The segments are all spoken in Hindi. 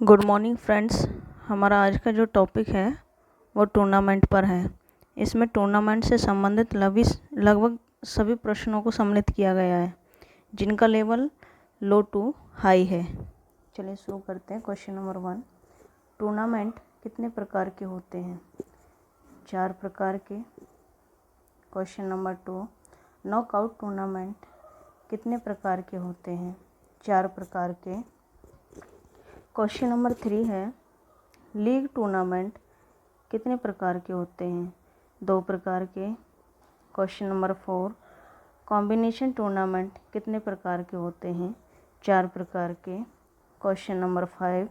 Good morning friends. हमारा आज का जो टॉपिक है वो टूर्नामेंट पर है। इसमें टूर्नामेंट से संबंधित लगभग सभी प्रश्नों को सम्मिलित किया गया है जिनका लेवल लो टू हाई है। चलिए शुरू करते हैं। क्वेश्चन नंबर 1, टूर्नामेंट कितने प्रकार के होते हैं? 4 प्रकार के। क्वेश्चन नंबर 2, नॉकआउट टूर्नामेंट कितने प्रकार के होते हैं? 4 प्रकार के। क्वेश्चन नंबर 3 है, लीग टूर्नामेंट कितने प्रकार के होते हैं? 2 प्रकार के। क्वेश्चन नंबर 4, कॉम्बिनेशन टूर्नामेंट कितने प्रकार के होते हैं? 4 प्रकार के। क्वेश्चन नंबर 5,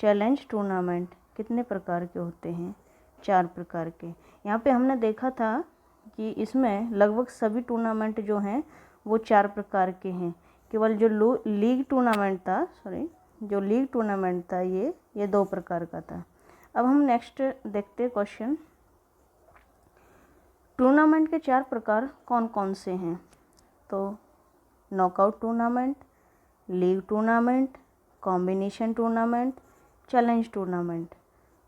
चैलेंज टूर्नामेंट कितने प्रकार के होते हैं? 4 प्रकार के। यहाँ पे हमने देखा था कि इसमें लगभग सभी टूर्नामेंट जो हैं वो 4 प्रकार के हैं। केवल जो लीग टूर्नामेंट था ये 2 प्रकार का था। अब हम नेक्स्ट देखते हैं क्वेश्चन, टूर्नामेंट के 4 प्रकार कौन कौन से हैं? तो knockout tournament, league tournament, combination tournament, challenge tournament.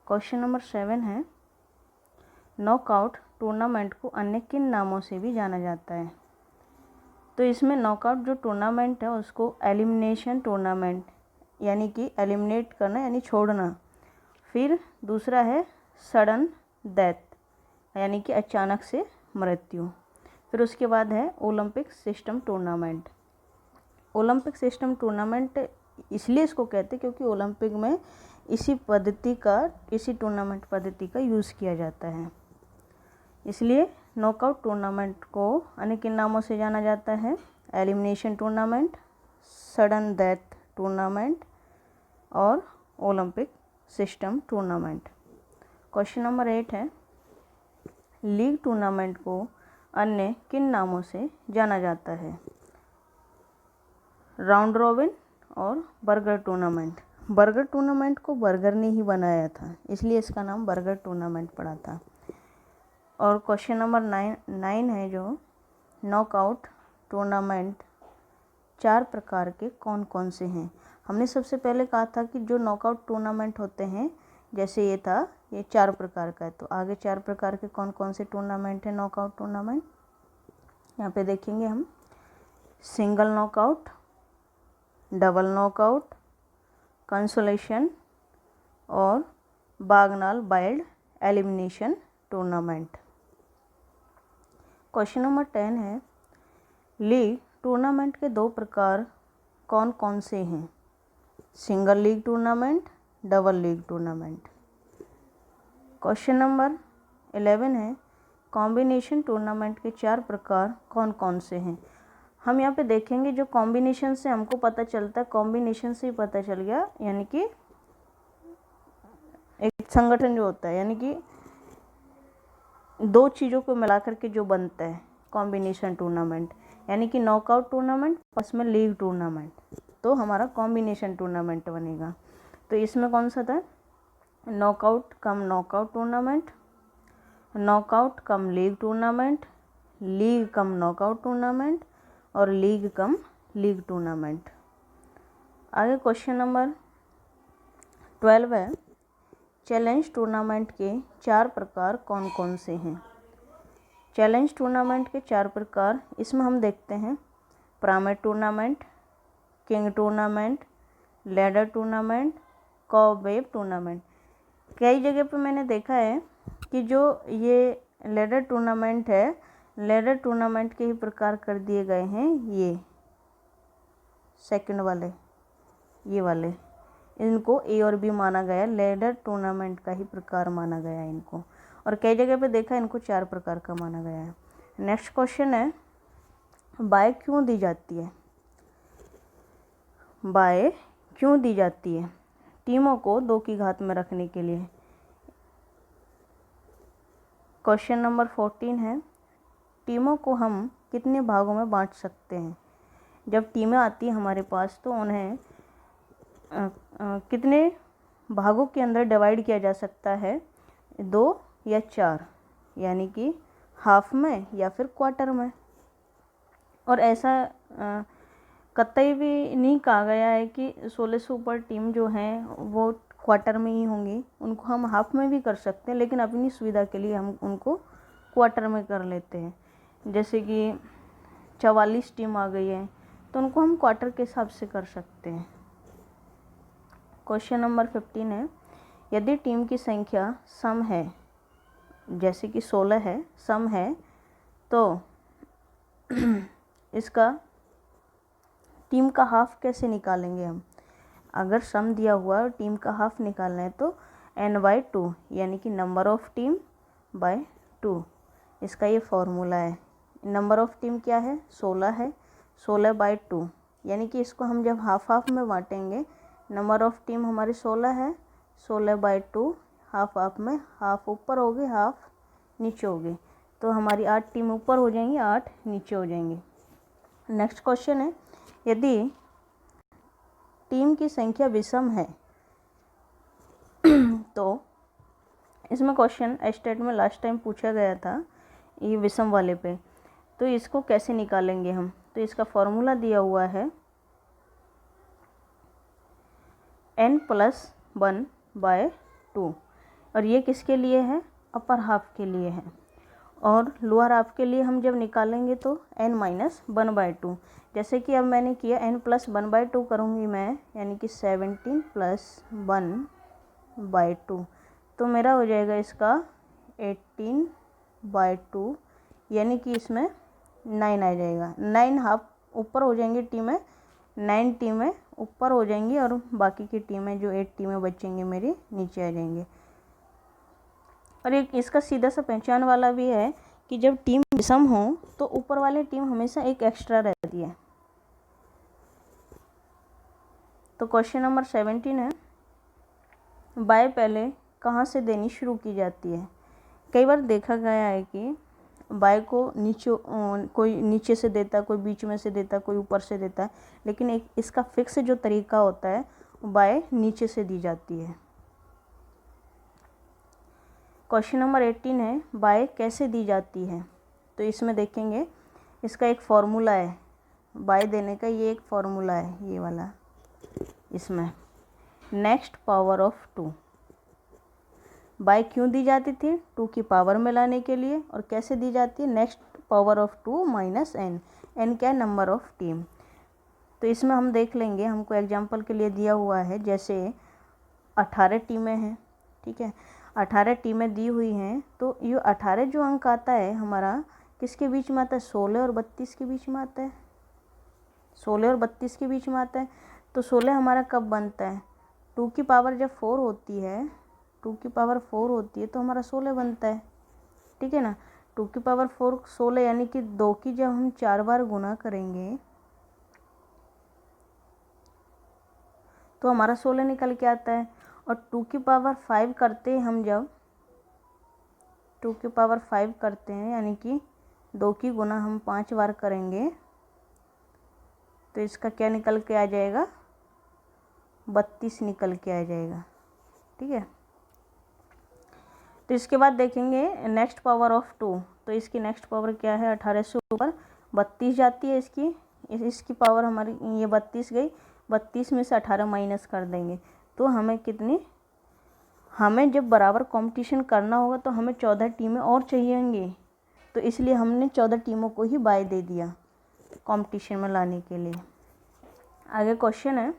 Question number 7 है, नॉकआउट टूर्नामेंट को अन्य किन नामों से भी जाना जाता है? तो इसमें नॉकआउट जो टूर्नामेंट है उसको एलिमिनेशन टूर्नामेंट यानी कि एलिमिनेट करना यानी छोड़ना, फिर दूसरा है सडन डेथ यानी कि अचानक से मृत्यु, फिर उसके बाद है Olympic system tournament. Olympic system tournament इसलिए इसको कहते हैं क्योंकि ओलंपिक में इसी टूर्नामेंट पद्धति का यूज़ किया जाता है। इसलिए नॉकआउट टूर्नामेंट को अन्य किन नामों से जाना जाता है? Elimination tournament, sudden death tournament और Olympic system tournament. Question number 8 है, लीग टूर्नामेंट को अन्य किन नामों से जाना जाता है? राउंड रॉबिन और बर्गर टूर्नामेंट। बर्गर टूर्नामेंट को बर्गर ने ही बनाया था इसलिए इसका नाम बर्गर टूर्नामेंट पड़ा था। और क्वेश्चन नंबर 9 है जो नॉकआउट टूर्नामेंट 4 प्रकार के कौन कौन से हैं? हमने सबसे पहले कहा था कि जो नॉकआउट टूर्नामेंट होते हैं जैसे ये 4 प्रकार का है, तो आगे 4 प्रकार के कौन कौन से टूर्नामेंट है नॉकआउट टूर्नामेंट? यहाँ पे देखेंगे हम, single knockout, double knockout, consolation और Bagnall wild elimination tournament. Question number 10 है, लीग टूर्नामेंट के 2 प्रकार कौन कौन से हैं? Single league tournament, double league tournament. Question number 11 है, कॉम्बिनेशन टूर्नामेंट के 4 प्रकार कौन कौन से हैं? हम यहाँ पे देखेंगे जो कॉम्बिनेशन से हमको पता चलता है, कॉम्बिनेशन से ही पता चल गया, यानी कि एक संगठन जो होता है यानी कि 2 चीज़ों को मिलाकर के जो बनता है कॉम्बिनेशन टूर्नामेंट, यानी कि नॉकआउट टूर्नामेंट प्लस में लीग टूर्नामेंट, तो हमारा कॉम्बिनेशन टूर्नामेंट बनेगा। तो इसमें कौन सा था? Knockout cum knockout tournament, knockout cum league tournament, league cum knockout tournament और लीग कम लीग टूर्नामेंट। आगे क्वेश्चन नंबर 12 है, चैलेंज टूर्नामेंट के 4 प्रकार कौन कौन से हैं? चैलेंज टूर्नामेंट के 4 प्रकार इसमें हम देखते हैं, pyramid tournament, king tournament, ladder tournament, cobweb tournament. कई जगह पे मैंने देखा है कि जो ये लैडर टूर्नामेंट है, लैडर टूर्नामेंट के ही प्रकार कर दिए गए हैं, ये सेकंड वाले, ये वाले, इनको ए और बी माना गया, लैडर टूर्नामेंट का ही प्रकार माना गया इनको, और कई जगह पे देखा इनको 4 प्रकार का माना गया है। नेक्स्ट क्वेश्चन है, बाय क्यों दी जाती है? बाय क्यों दी जाती है? टीमों को 2 की घात में रखने के लिए। क्वेश्चन नंबर 14 है, टीमों को हम कितने भागों में बांट सकते हैं? जब टीमें आती हैं हमारे पास तो उन्हें कितने भागों के अंदर डिवाइड किया जा सकता है? 2 या 4, यानी कि हाफ में या फिर क्वार्टर में। और ऐसा कतई भी नहीं कहा गया है कि 16 से ऊपर टीम जो हैं वो क्वार्टर में ही होंगी, उनको हम हाफ में भी कर सकते हैं, लेकिन अपनी सुविधा के लिए हम उनको क्वार्टर में कर लेते हैं। जैसे कि 44 टीम आ गई है तो उनको हम क्वार्टर के हिसाब से कर सकते हैं। क्वेश्चन नंबर 15 है, यदि टीम की संख्या सम है, जैसे कि 16 है, सम है, तो इसका टीम का हाफ कैसे निकालेंगे हम। अगर सम दिया हुआ है और टीम का हाफ निकालना है तो n/2 यानी कि नंबर ऑफ टीम बाय 2, इसका ये फॉर्मूला है। नंबर ऑफ टीम क्या है, 16 है, 16/2 यानी कि इसको हम जब हाफ हाफ में बांटेंगे, नंबर ऑफ टीम हमारी 16 है, 16/2 हाफ हाफ में, हाफ ऊपर हो गई, हाफ नीचे हो गई, तो हमारी 8 टीम ऊपर हो जाएंगी, 8 नीचे हो जाएंगी। नेक्स्ट क्वेश्चन है, यदि टीम की संख्या विषम है तो इसमें क्वेश्चन स्टेट में लास्ट टाइम पूछा गया था ये विषम वाले पे, तो इसको कैसे निकालेंगे हम। तो इसका फॉर्मूला दिया हुआ है n+1/2, और ये किसके लिए है, अपर हाफ के लिए है, और लोअर हाफ के लिए हम जब निकालेंगे तो n-1/2। जैसे कि अब मैंने किया n+1/2 करूँगी मैं, यानी कि 17 + 1/2, तो मेरा हो जाएगा इसका 18/2, यानी कि इसमें 9 आ जाएगा। 9 हाफ ऊपर हो जाएंगी टीमें, 9 टीमें ऊपर हो जाएंगी और बाकी की टीमें जो 8 टीमें बचेंगी मेरी नीचे आ जाएंगी। और एक इसका सीधा सा पहचान वाला भी है कि जब टीम विषम हो तो ऊपर वाली टीम हमेशा एक एक्स्ट्रा रहती है। तो क्वेश्चन नंबर 17 है, बाय पहले कहाँ से देनी शुरू की जाती है। कई बार देखा गया है कि बाय को कोई नीचे से देता है, कोई बीच में से देता है, कोई ऊपर से देता है, लेकिन एक इसका फिक्स जो तरीका होता है बाय नीचे से दी जाती है। क्वेश्चन नंबर 18 है, बाय कैसे दी जाती है। तो इसमें देखेंगे इसका एक फॉर्मूला है बाय देने का, ये एक फॉर्मूला है ये वाला, इसमें नेक्स्ट पावर ऑफ 2। बाय क्यों दी जाती थी, 2 की पावर में लाने के लिए, और कैसे दी जाती है, next power of 2 - n। n क्या है, नंबर ऑफ टीम। तो इसमें हम देख लेंगे, हमको एग्जांपल के लिए दिया हुआ है, जैसे 18 टीमें हैं, ठीक है, 18 टीमें दी हुई हैं, तो ये 18 जो अंक आता है हमारा किसके बीच में आता है, 16 और 32 के बीच में आता है, 16 और 32 के बीच में आता है। तो 16 हमारा कब बनता है, 2 की पावर जब 4 होती है, 2 की पावर 4 होती है तो हमारा 16 बनता है, ठीक है ना। 2 की पावर 4 16, यानी कि 2 की जब हम 4 बार गुना करेंगे तो हमारा 16 निकल के आता है। और 2 की पावर 5 करते हैं हम, जब 2 की पावर 5 करते हैं, यानी कि 2 की गुना हम 5 बार करेंगे, तो इसका क्या निकल के आ जाएगा, 32 निकल के आ जाएगा, ठीक है। तो इसके बाद देखेंगे नेक्स्ट पावर ऑफ 2, तो इसकी नेक्स्ट पावर क्या है, 18 से ऊपर 32 जाती है, इसकी पावर हमारी ये 32 गई, 32 में से 18 माइनस कर देंगे तो हमें कितनी, हमें जब बराबर कंपटीशन करना होगा तो हमें 14 टीमें और चाहिएंगी, तो इसलिए हमने 14 टीमों को ही बाय दे दिया कंपटीशन में लाने के लिए। आगे क्वेश्चन है,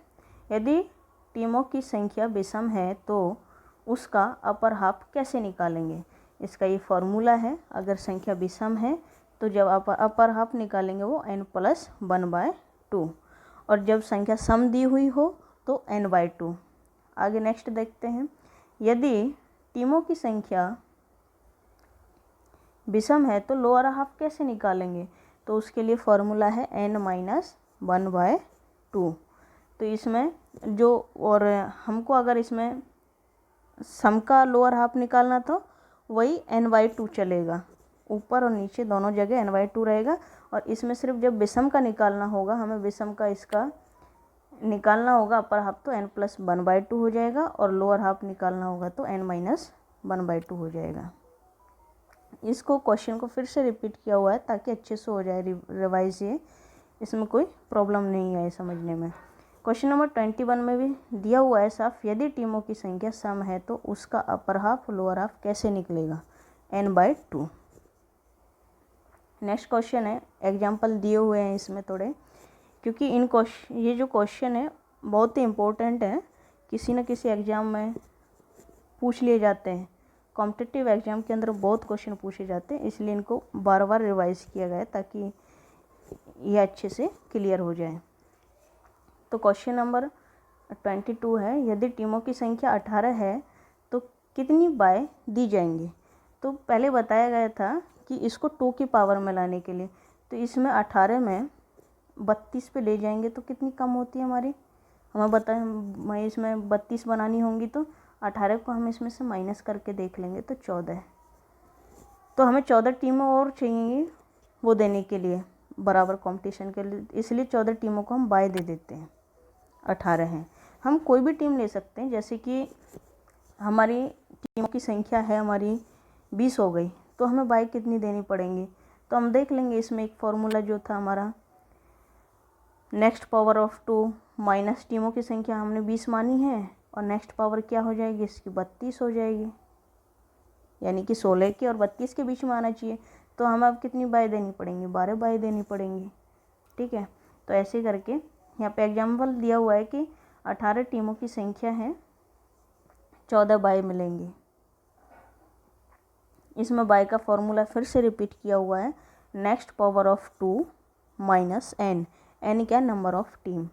यदि टीमों की संख्या विषम है तो उसका अपर हाफ कैसे निकालेंगे। इसका ये फॉर्मूला है, अगर संख्या विषम है तो जब अपर हाफ निकालेंगे वो n+1/2, और जब संख्या सम दी हुई हो तो n/2। आगे नेक्स्ट देखते हैं, यदि टीमों की संख्या विषम है तो लोअर हाफ कैसे निकालेंगे। तो उसके लिए फॉर्मूला है n-1/2। तो इसमें जो, और हमको अगर इसमें सम का लोअर हाफ निकालना तो वही n/2 चलेगा, ऊपर और नीचे दोनों जगह n/2 रहेगा। और इसमें सिर्फ जब विषम का निकालना होगा, हमें विषम का इसका निकालना होगा अपर हाफ, तो n+1/2 हो जाएगा, और लोअर हाफ निकालना होगा तो n-1/2 हो जाएगा। इसको क्वेश्चन को फिर से रिपीट किया हुआ है ताकि अच्छे से हो जाए रिवाइज ये, इसमें कोई प्रॉब्लम नहीं है समझने में। क्वेश्चन नंबर 21 में भी दिया हुआ है साफ, यदि टीमों की संख्या सम है तो उसका अपर हाफ लोअर हाफ कैसे निकलेगा, n/2। नेक्स्ट क्वेश्चन है, एग्जाम्पल दिए हुए हैं इसमें थोड़े, क्योंकि ये जो क्वेश्चन है बहुत ही इम्पोर्टेंट है, किसी न किसी एग्ज़ाम में पूछ लिए जाते हैं। कॉम्पिटिटिव एग्ज़ाम के अंदर बहुत क्वेश्चन पूछे जाते हैं, इसलिए इनको बार बार रिवाइज किया गया है ताकि ये अच्छे से क्लियर हो जाए। तो क्वेश्चन नंबर 22 है, यदि टीमों की संख्या 18 है तो कितनी बाय दी जाएंगी। तो पहले बताया गया था कि इसको 2 की पावर में लाने के लिए, तो इसमें 18 में 32 पे ले जाएंगे तो कितनी कम होती है हमारी, हमें मैं इसमें 32 बनानी होंगी तो 18 को हम इसमें से माइनस करके देख लेंगे तो 14 है। तो हमें 14 टीमें और चाहिए वो देने के लिए, बराबर कंपटीशन के लिए, इसलिए 14 टीमों को हम बाय दे देते हैं। 18 हैं, हम कोई भी टीम ले सकते हैं, जैसे कि हमारी टीमों की संख्या है हमारी 20 हो गई तो हमें बाय कितनी देनी पड़ेंगी। तो हम देख लेंगे, इसमें एक फॉर्मूला जो था हमारा नेक्स्ट पावर ऑफ 2 माइनस टीमों की संख्या हमने 20 मानी है और नेक्स्ट पावर क्या हो जाएगी इसकी 32 हो जाएगी, यानी कि 16 के और 32 के बीच में आना चाहिए। तो हमें अब कितनी बाय देनी पड़ेंगी, 12 बाय देनी पड़ेंगी। ठीक है, तो ऐसे करके यहाँ पे एग्जाम्पल दिया हुआ है कि 18 टीमों की संख्या है, 14 बाय मिलेंगी। इसमें बाय का फॉर्मूला फिर से रिपीट किया हुआ है, next power of 2 minus n, n क्या, नंबर ऑफ टीम।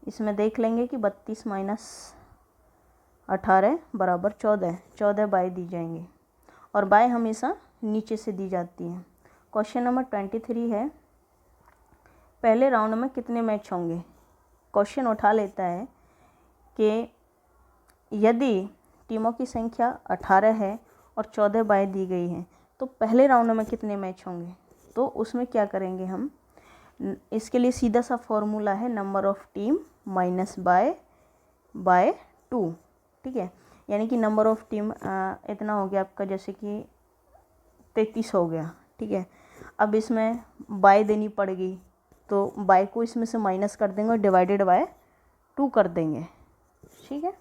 इसमें देख लेंगे कि 32 माइनस 18 बराबर 14, 14 बाय दी जाएंगी और बाय हमेशा नीचे से दी जाती है। क्वेश्चन नंबर 23 है, पहले राउंड में कितने मैच होंगे। क्वेश्चन उठा लेता है कि यदि टीमों की संख्या 18 है और 14 बाय दी गई है तो पहले राउंड में कितने मैच होंगे। तो उसमें क्या करेंगे हम, इसके लिए सीधा सा फॉर्मूला है number of team minus by 2। ठीक है, यानी कि नंबर ऑफ टीम इतना हो गया आपका, जैसे कि 33 हो गया। ठीक है, अब इसमें बाय देनी पड़ेगी तो बाय को इसमें से माइनस कर देंगे और डिवाइडेड बाय 2 कर देंगे। ठीक है,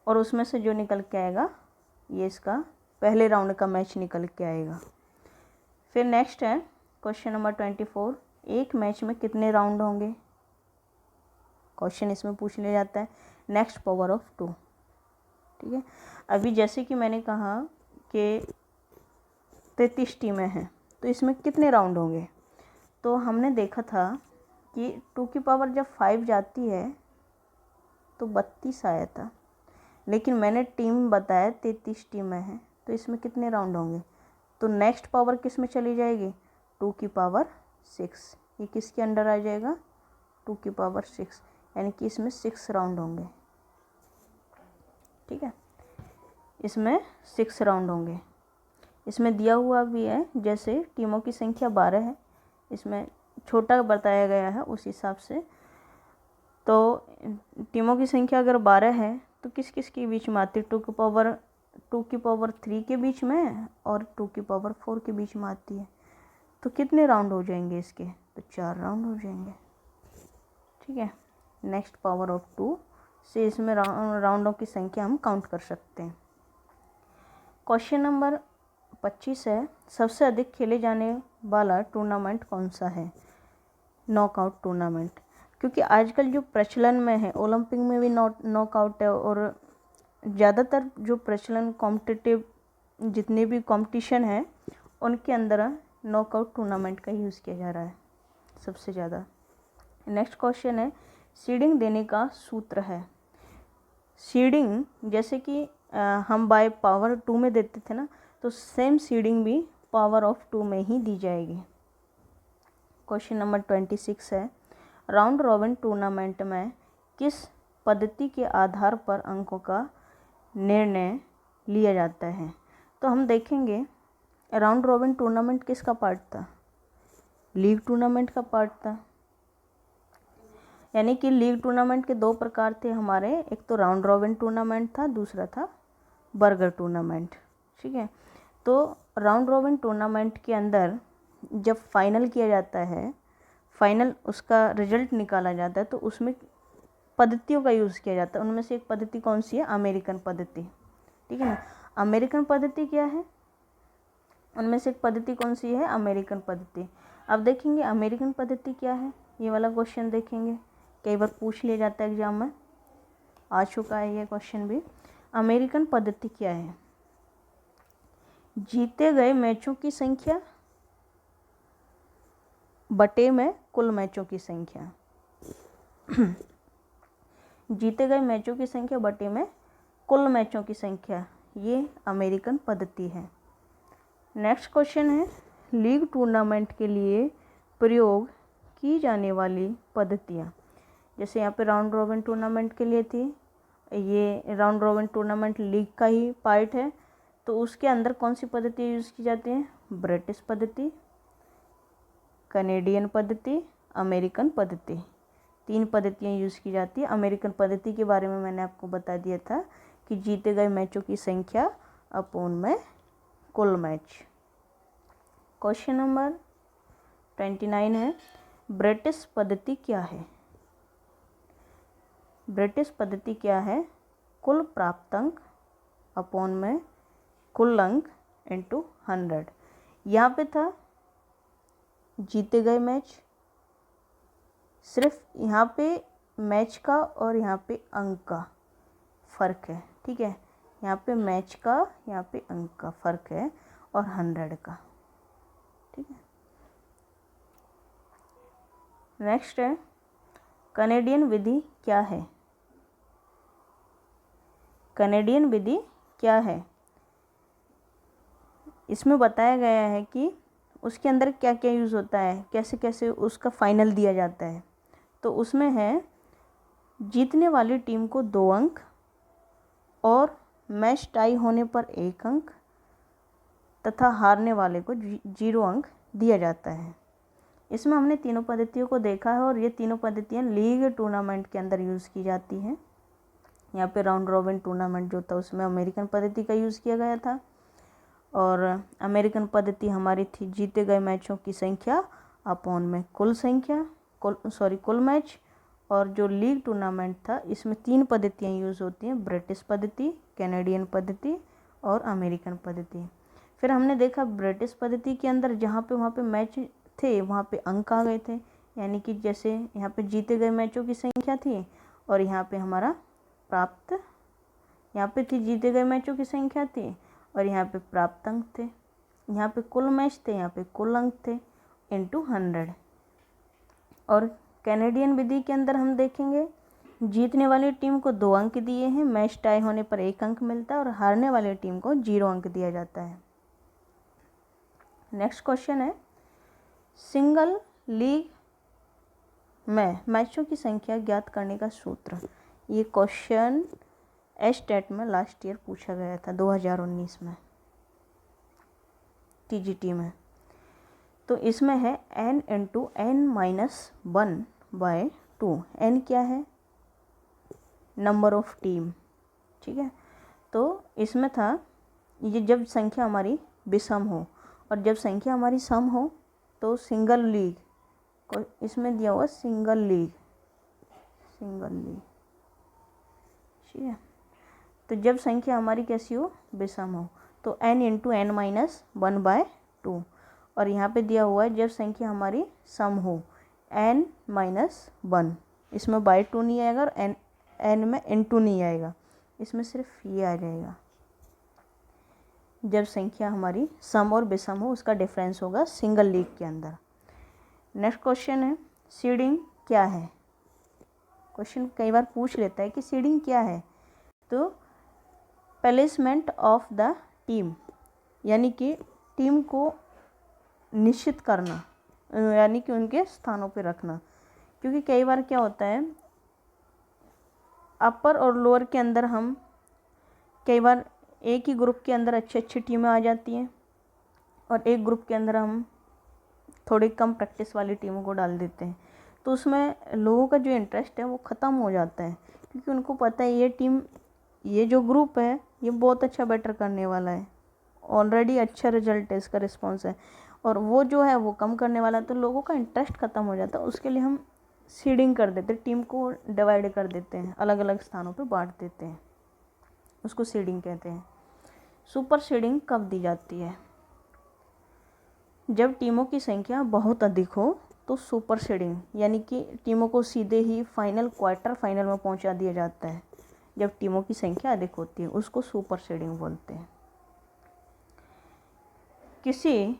और उसमें से जो निकल के आएगा ये इसका पहले राउंड का मैच निकल के आएगा। फिर नेक्स्ट है क्वेश्चन नंबर 24, एक मैच में कितने राउंड होंगे। क्वेश्चन इसमें पूछ लिया जाता है नेक्स्ट पावर ऑफ 2। ठीक है, अभी जैसे कि मैंने कहा कि 33 टीमें हैं तो इसमें कितने राउंड होंगे। तो हमने देखा था कि 2 की पावर जब 5 जाती है तो 32 आया था, लेकिन मैंने टीम बताया 33 टीमें हैं तो इसमें कितने राउंड होंगे। तो नेक्स्ट पावर किस में चली जाएगी, 2 की पावर 6, ये किसके अंडर आ जाएगा, 2 की पावर 6, यानी कि इसमें 6 राउंड होंगे। ठीक है, इसमें 6 राउंड होंगे। इसमें दिया हुआ भी है, जैसे टीमों की संख्या 12 है, इसमें छोटा बताया गया है उस हिसाब से। तो टीमों की संख्या अगर 12 है तो किस किस के बीच में आती है, 2 की पावर 3 के बीच में और 2 की पावर 4 के बीच में आती है। तो कितने राउंड हो जाएंगे इसके, तो 4 राउंड हो जाएंगे। ठीक है, नेक्स्ट पावर ऑफ 2 से इसमें राउंडों की संख्या हम काउंट कर सकते हैं। क्वेश्चन नंबर 25 है, सबसे अधिक खेले जाने वाला टूर्नामेंट कौन सा है, नॉकआउट टूर्नामेंट। क्योंकि आजकल जो प्रचलन में है, ओलंपिक में भी नॉकआउट है और ज़्यादातर जो प्रचलन कॉम्पिटिटिव जितने भी कंपटीशन है उनके अंदर नॉकआउट टूर्नामेंट का यूज़ किया जा रहा है सबसे ज़्यादा। नेक्स्ट क्वेश्चन है, सीडिंग देने का सूत्र है। सीडिंग जैसे कि हम बाय पावर 2 में देते थे ना, तो सेम सीडिंग भी पावर ऑफ 2 में ही दी जाएगी। क्वेश्चन नंबर 26 है, राउंड रॉबिन टूर्नामेंट में किस पद्धति के आधार पर अंकों का निर्णय लिया जाता है। तो हम देखेंगे राउंड रॉबिन टूर्नामेंट किसका पार्ट था, लीग टूर्नामेंट का पार्ट था। यानी कि लीग टूर्नामेंट के 2 प्रकार थे हमारे, एक तो राउंड रॉबिन टूर्नामेंट था, दूसरा था बर्गर टूर्नामेंट। ठीक है, तो राउंड रॉबिन टूर्नामेंट के अंदर जब फाइनल किया जाता है, फाइनल उसका रिजल्ट निकाला जाता है, तो उसमें पद्धतियों का यूज़ किया जाता है। उनमें से एक पद्धति कौन सी है? अमेरिकन पद्धति, ठीक है ना। अमेरिकन पद्धति क्या है? उनमें से एक पद्धति कौन सी है? अमेरिकन पद्धति। अब देखेंगे अमेरिकन पद्धति क्या है, ये वाला क्वेश्चन देखेंगे, कई बार पूछ लिया जाता है एग्जाम में, आ चुका है ये क्वेश्चन भी। अमेरिकन पद्धति क्या है? जीते गए मैचों की संख्या बटे में कुल मैचों की संख्या। जीते गए मैचों की संख्या बटे में कुल मैचों की संख्या, ये अमेरिकन पद्धति है। नेक्स्ट क्वेश्चन है, लीग टूर्नामेंट के लिए प्रयोग की जाने वाली पद्धतियाँ। जैसे यहाँ पे राउंड रॉबिन टूर्नामेंट के लिए थी, ये राउंड रॉबिन टूर्नामेंट लीग का ही पार्ट है, तो उसके अंदर कौन सी पद्धति यूज़ की जाती हैं? ब्रिटिश पद्धति, कनेडियन पद्धति, अमेरिकन पद्धति, 3 पद्धतियाँ यूज़ की जाती है। अमेरिकन पद्धति के बारे में मैंने आपको बता दिया था कि जीते गए मैचों की संख्या अपॉन में कुल मैच। क्वेश्चन नंबर 29 है, ब्रिटिश पद्धति क्या है? ब्रिटिश पद्धति क्या है? कुल प्राप्त अंक अपॉन में कुल अंक इंटू 100। यहाँ पे था जीते गए मैच, सिर्फ यहाँ पे मैच का और यहाँ पे अंक का फ़र्क है, ठीक है। यहाँ पे मैच का, यहाँ पे अंक का फ़र्क है और 100 का, ठीक है। नेक्स्ट है, कनेडियन विधि क्या है? कनेडियन विधि क्या है? इसमें बताया गया है कि उसके अंदर क्या क्या यूज़ होता है, कैसे कैसे उसका फाइनल दिया जाता है। तो उसमें है जीतने वाली टीम को 2 अंक और मैच टाई होने पर 1 अंक तथा हारने वाले को 0 अंक दिया जाता है। इसमें हमने तीनों पद्धतियों को देखा है और ये तीनों पद्धतियाँ लीग टूर्नामेंट के अंदर यूज़ की जाती हैं। यहाँ पे राउंड रॉबिन टूर्नामेंट जो था उसमें अमेरिकन पद्धति का यूज़ किया गया था, और अमेरिकन पद्धति हमारी थी जीते गए मैचों की संख्या अपॉन में कुल संख्या, कुल मैच। और जो लीग टूर्नामेंट था इसमें 3 पद्धतियाँ यूज़ होती हैं, ब्रिटिश पद्धति, कैनेडियन पद्धति और अमेरिकन पद्धति। फिर हमने देखा ब्रिटिश पद्धति के अंदर जहाँ पे वहाँ पे मैच थे वहाँ पे अंक आ गए थे, यानी कि जैसे यहाँ पे जीते गए मैचों की संख्या थी और यहाँ पे हमारा प्राप्त, यहाँ पे थी जीते गए मैचों की संख्या थी और यहाँ पे प्राप्त अंक थे, यहाँ पे कुल मैच थे, यहाँ पे कुल अंक थे इंटू 100। और कैनेडियन विधि के अंदर हम देखेंगे जीतने वाली टीम को 2 अंक दिए हैं, मैच टाई होने पर 1 अंक मिलता है और हारने वाली टीम को 0 अंक दिया जाता है। नेक्स्ट क्वेश्चन है, सिंगल लीग में मैचों की संख्या ज्ञात करने का सूत्र। ये क्वेश्चन एस्टेट में लास्ट ईयर पूछा गया था 2019 में टीजीटी में। तो इसमें है n इंटू n-1/2। n क्या है? नंबर ऑफ टीम, ठीक है। तो इसमें था ये जब संख्या हमारी विषम हो और जब संख्या हमारी सम हो तो सिंगल लीग को इसमें दिया हुआ सिंगल लीग, ठीक है। तो जब संख्या हमारी कैसी हो? विषम हो, तो n इंटू n-1/2। और यहाँ पे दिया हुआ है जब संख्या हमारी सम हो n-1, इसमें /2 नहीं आएगा और n में इंटू नहीं आएगा, इसमें सिर्फ ये आ जाएगा। जब संख्या हमारी सम और विषम हो उसका डिफरेंस होगा सिंगल लीग के अंदर। नेक्स्ट क्वेश्चन है, सीडिंग क्या है? क्वेश्चन कई बार पूछ लेता है कि सीडिंग क्या है। तो प्लेसमेंट ऑफ द टीम, यानी कि टीम को निश्चित करना, यानी कि उनके स्थानों पे रखना। क्योंकि कई बार क्या होता है अपर और लोअर के अंदर हम कई बार एक ही ग्रुप के अंदर अच्छी अच्छी टीमें आ जाती हैं और एक ग्रुप के अंदर हम थोड़ी कम प्रैक्टिस वाली टीमों को डाल देते हैं, तो उसमें लोगों का जो इंटरेस्ट है वो ख़त्म हो जाता है। क्योंकि उनको पता है ये टीम, ये जो ग्रुप है ये बहुत अच्छा बेटर करने वाला है, ऑलरेडी अच्छा रिजल्ट है, इसका रिस्पॉन्स है, और वो जो है वो कम करने वाला है, तो लोगों का इंटरेस्ट ख़त्म हो जाता है। उसके लिए हम सीडिंग कर देते हैं, टीम को डिवाइड कर देते हैं, अलग अलग स्थानों पे बांट देते हैं, उसको सीडिंग कहते हैं। सुपर सीडिंग कब दी जाती है? जब टीमों की संख्या बहुत अधिक हो तो सुपर सीडिंग, यानी कि टीमों को सीधे ही फाइनल क्वार्टर फाइनल में पहुंचा दिया जाता है। जब टीमों की संख्या अधिक होती है उसको सुपर सीडिंग बोलते हैं। किसी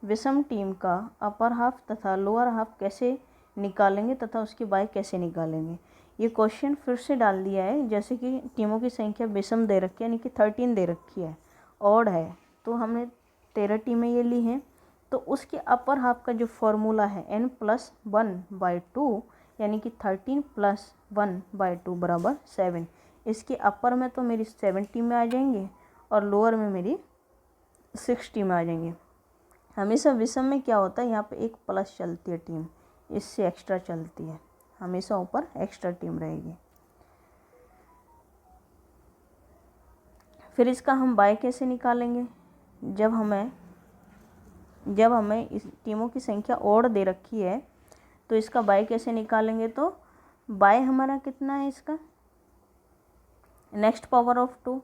विषम टीम का अपर हाफ तथा लोअर हाफ कैसे निकालेंगे तथा उसकी बाय कैसे निकालेंगे? ये क्वेश्चन फिर से डाल दिया है। जैसे कि टीमों की संख्या विषम दे रखी है, यानी कि 13 दे रखी है, ऑड है, तो हमने 13 टीमें ये ली हैं। तो उसके अपर हाफ का जो फॉर्मूला है n+1/2, यानी कि 13 + 1/2 बराबर 7। इसके अपर में तो मेरी 7 टीमें आ जाएंगी और लोअर में मेरी 6 टीमें आ जाएंगी। हमेशा विषम में क्या होता है, यहाँ पे एक प्लस चलती है टीम, इससे एक्स्ट्रा चलती है, हमेशा ऊपर एक्स्ट्रा टीम रहेगी। फिर इसका हम बाय कैसे निकालेंगे? जब हमें इस टीमों की संख्या ओड दे रखी है तो इसका बाय कैसे निकालेंगे? तो बाय हमारा कितना है, इसका नेक्स्ट पावर ऑफ 2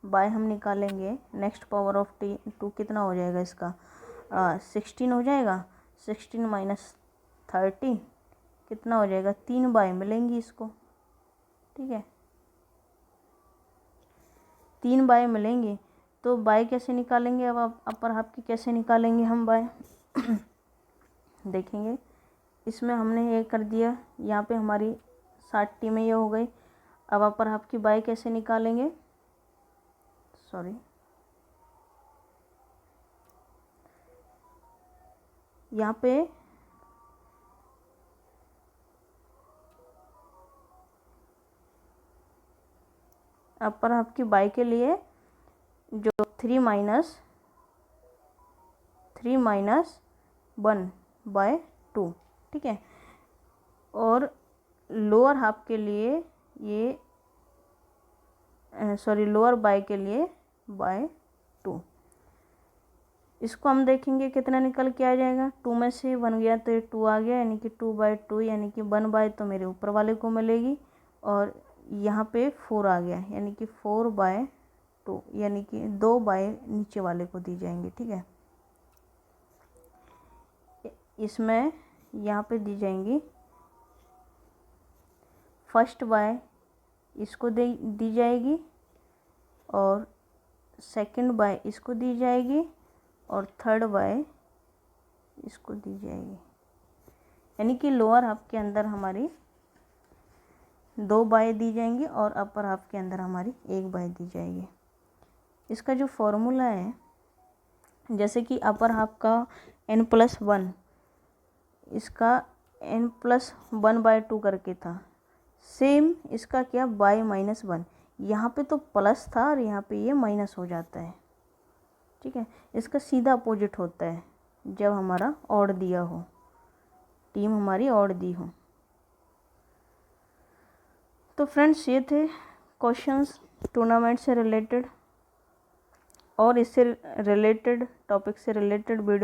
बाय हम निकालेंगे। नेक्स्ट पावर ऑफ 2 कितना हो जाएगा इसका? 16 हो जाएगा। 16 - 13 कितना हो जाएगा? 3 बाय मिलेंगी इसको, ठीक है, 3 बाय मिलेंगी। तो बाय कैसे निकालेंगे? अब आप अपर हाफ की कैसे निकालेंगे हम बाय? देखेंगे, इसमें हमने ये कर दिया, यहाँ पे हमारी 60 टीमें ये हो गई। अब अपर हाफ की बाय कैसे निकालेंगे? यहाँ पे अपर हाफ की बाय के लिए जो 3 - 1/2, ठीक है, और लोअर हाफ के लिए ये लोअर बाय के लिए /2। इसको हम देखेंगे कितना निकल के आ जाएगा। 2 में से 1 गया तो ये 2 आ गया, यानी कि 2/2, यानी कि 1/, तो मेरे ऊपर वाले को मिलेगी, और यहाँ पे 4 आ गया, यानी कि 4/2, यानी कि 2 बाय नीचे वाले को दी जाएंगी, ठीक है। इसमें यहाँ पे दी जाएंगी फर्स्ट बाय इसको दी जाएगी, और सेकंड बाय इसको दी जाएगी, और थर्ड बाय इसको दी जाएगी। यानी कि लोअर हाफ के अंदर हमारी 2 बाय दी जाएंगी और अपर हाफ के अंदर हमारी 1 बाय दी जाएगी। इसका जो फॉर्मूला है, जैसे कि अपर हाफ का n+1, इसका n+1/2 करके था, सेम इसका क्या बाय -1, यहाँ पे तो प्लस था और यहाँ पे ये माइनस हो जाता है, ठीक है। इसका सीधा अपोजिट होता है जब हमारा ऑड दिया हो, टीम हमारी ऑड दी हो। तो फ्रेंड्स, ये थे क्वेश्चंस टूर्नामेंट से रिलेटेड, और इससे रिलेटेड टॉपिक से रिलेटेड वीडियो